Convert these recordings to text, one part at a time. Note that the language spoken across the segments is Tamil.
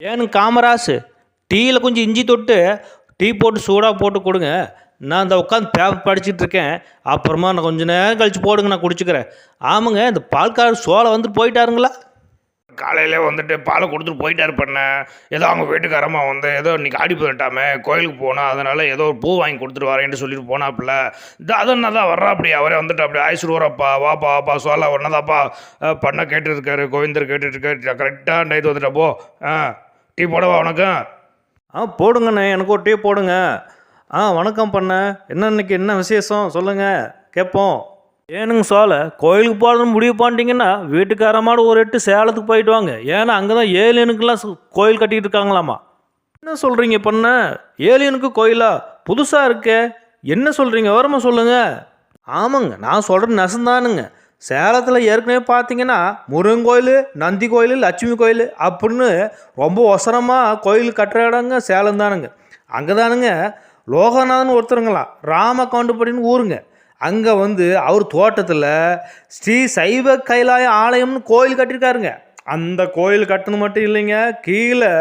ஏனுங்க காமராசு, டீயில் கொஞ்சம் இஞ்சி தொட்டு டீ போட்டு சூடாக போட்டு கொடுங்க. நான் இந்த உட்காந்து பேப்பர் படிச்சுட்டு இருக்கேன். அப்புறமா நான் கொஞ்சம் நேரம் கழித்து போடுங்க, நான் குடிச்சுக்கிறேன். ஆமாங்க, இந்த பால்காரர் சோலை வந்துட்டு போயிட்டாருங்களா? காலையிலே வந்துட்டு பாலை கொடுத்துட்டு போயிட்டாரு பண்ண. ஏதோ அவங்க வீட்டுக்காரம்மா வந்து ஏதோ இன்னைக்கு ஆடி போயிட்டாமே கோயிலுக்கு போனால் அதனால் ஏதோ ஒரு பூ வாங்கி கொடுத்துட்டு வரேன்ட்டு சொல்லிட்டு போனாப்புல. இது அதன்னா தான் வர்றா அப்படி அவரே வந்துட்டு அப்படி ஆயிசுருவாரப்பா வாப்பா வாப்பா சோலா ஒன்னதாப்பா பண்ண கேட்டுருக்காரு கோவிந்தர் கேட்டுருக்காரு கரெக்டாக நைட்டு வந்துட்டா போ. டீ போடவா உனக்கும்? போடுங்கண்ணே, எனக்கு ஒரு டீ போடுங்க. வணக்கம் பண்ண. என்ன இன்னைக்கு என்ன விசேஷம் சொல்லுங்கள், கேட்போம். ஏனுங்க சோலை, கோயிலுக்கு போகிறதுன்னு முடிவு பண்ணிட்டீங்கன்னா வீட்டுக்காரமாடு ஒரு 8 சேலத்துக்கு போயிட்டு வாங்க. ஏன்னா அங்கே தான் ஏலியனுக்கெல்லாம் கோயில் கட்டிகிட்டு இருக்காங்களாமா. என்ன சொல்கிறீங்க பண்ண? ஏலியனுக்கு கோயிலா? புதுசாக இருக்கே, என்ன சொல்கிறீங்க, விவரமாக சொல்லுங்கள். ஆமாங்க, நான் சொல்கிறது நெசந்தானுங்க. சேலத்தில் ஏற்கனவே பார்த்தீங்கன்னா முருகன் கோயில், நந்தி கோயில், லட்சுமி கோயில் அப்படின்னு ரொம்ப ஒசரமாக கோயில் கட்டுற இடங்க சேலம் தானுங்க. அங்கே தானுங்க லோகநாதன் ஒருத்தருங்களாம் ராமகவுண்டப்படின்னு ஊருங்க. அங்கே வந்து அவர் தோட்டத்தில் ஸ்ரீ சைவ கைலாய ஆலயம்னு கோயில் கட்டியிருக்காருங்க. அந்த கோயில் கட்டணும் மட்டும் இல்லைங்க, கீழே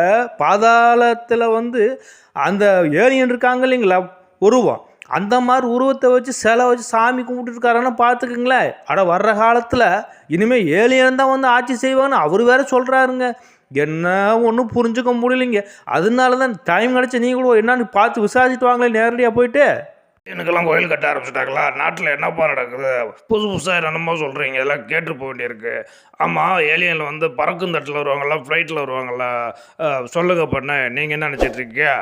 பாதாளத்தில் வந்து அந்த ஏலியன் இருக்காங்க இல்லைங்களா உருவம், அந்த மாதிரி உருவத்தை வச்சு சிலை வச்சு சாமி கும்பிட்டுருக்காருன்னா பார்த்துக்குங்களேன். வர்ற காலத்தில் இனிமேல் ஏலியன் தான் வந்து ஆட்சி செய்வான்னு அவர் வேற சொல்கிறாருங்க. என்ன ஒன்றும் புரிஞ்சுக்க முடியலைங்க. அதனால தான் டைம் கிடச்சி நீங்களும் என்னன்னு பார்த்து விசாரிச்சுட்டு வாங்களே நேரடியாக போயிட்டு. எனக்கெல்லாம் கோயில் கட்ட ஆரம்பிச்சிட்டாங்களா? நாட்டில் என்னப்பா நடக்குது? புதுசாக என்னமோ சொல்கிறீங்க, இதெல்லாம் கேட்டு போக வேண்டியிருக்கு. ஆமாம், ஏலியனில் வந்து பறக்கும் தட்டில் வருவாங்களா ஃப்ளைட்டில் வருவாங்களா? சொல்லுங்க பண்ண, நீங்கள் என்ன நினச்சிட்ருக்கீங்க?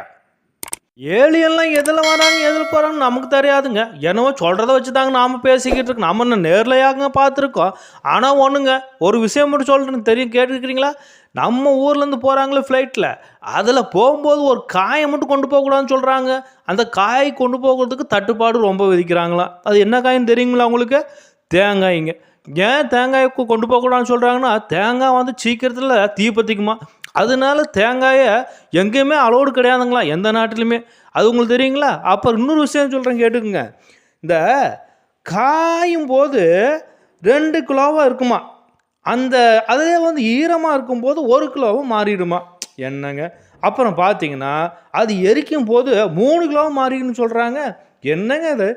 ஏலியன்லாம் எதில் வராங்க எதில் போகிறாங்க நமக்கு தெரியாதுங்க. என்னவோ சொல்கிறத வச்சு தாங்க நாம் பேசிக்கிட்டு இருக்கோம். நம்ம என்ன நேர்லையாங்க பார்த்துருக்கோம். ஆனால் ஒன்றுங்க, ஒரு விஷயம் மட்டும் சொல்கிறேன்னு தெரியும், கேட்டுருக்கிறீங்களா? நம்ம ஊர்லேருந்து போகிறாங்களே ஃப்ளைட்டில், அதில் போகும்போது ஒரு காயை மட்டும் கொண்டு போகக்கூடாதுன்னு சொல்கிறாங்க. அந்த காயை கொண்டு போகிறதுக்கு தட்டுப்பாடு ரொம்ப விதிக்கிறாங்களாம். அது என்ன காயின்னு தெரியுங்களா உங்களுக்கு? தேங்காய்ங்க. ஏன் தேங்காயை கொண்டு போகக்கூடாதுன்னு சொல்கிறாங்கன்னா, தேங்காய் வந்து சீக்கிரத்தில் தீப்பற்றிக்குமா. அதனால தேங்காயை எங்கேயுமே அலோடு கிடையாதுங்களா எந்த நாட்டிலுமே. அது உங்களுக்கு தெரியுங்களா? அப்புறம் இன்னொரு விஷயம் சொல்கிறேன், கேட்டுக்குங்க. இந்த காயும் போது 2 கிலோவாக இருக்குமா, அந்த அதே வந்து ஈரமாக இருக்கும்போது 1 கிலோவும் மாறிடுமா. என்னங்க, அப்புறம் பார்த்தீங்கன்னா அது எரிக்கும் போது 3 கிலோவும் மாறிடுன்னு சொல்கிறாங்க. என்னங்க இது?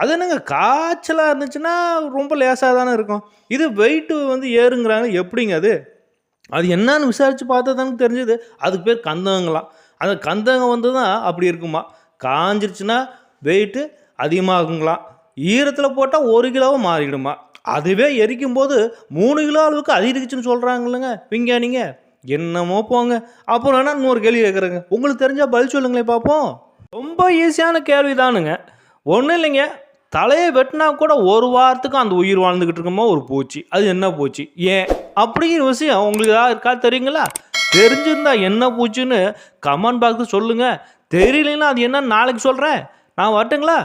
அது என்னங்க, காய்ச்சலாக இருந்துச்சுன்னா ரொம்ப லேசாக தானே இருக்கும், இது வெயிட்டு வந்து ஏறுங்கிறாங்க. எப்படிங்க அது? அது என்னன்னு விசாரித்து பார்த்தா தானே தெரிஞ்சுது. அதுக்கு பேர் கந்தகங்களாம். அந்த கந்தகம் வந்து தான் அப்படி இருக்குமா. காஞ்சிருச்சுன்னா வெயிட்டு அதிகமாகுங்களாம். ஈரத்தில் போட்டால் 1 கிலோவும் மாறிடுமா. அதுவே எரிக்கும் போது 3 கிலோ அளவுக்கு அதிகரிச்சுன்னு சொல்கிறாங்கல்லங்க விஞ்ஞானிங்க. என்னமோ போங்க. அப்புறம் வேணா இன்னொரு கேள்வி கேட்குறேங்க, உங்களுக்கு தெரிஞ்சால் பதில் சொல்லுங்களேன் பார்ப்போம். ரொம்ப ஈஸியான கேள்வி தானுங்க. ஒன்றும் இல்லைங்க, தலையை வெட்டினா கூட 1 வாரத்துக்கு அந்த உயிர் வாழ்ந்துக்கிட்டு இருக்குமா ஒரு பூச்சி. அது என்ன பூச்சி, ஏன் அப்படிங்கிற விஷயம் உங்களுக்கு ஏதாவது இருக்கா தெரியுங்களா? தெரிஞ்சிருந்தா என்ன பூச்சின்னு கமெண்ட் பாக்ஸில் சொல்லுங்கள். தெரியலன்னா அது என்னன்னு நாளைக்கு சொல்கிறேன். நான் வரட்டுங்களா?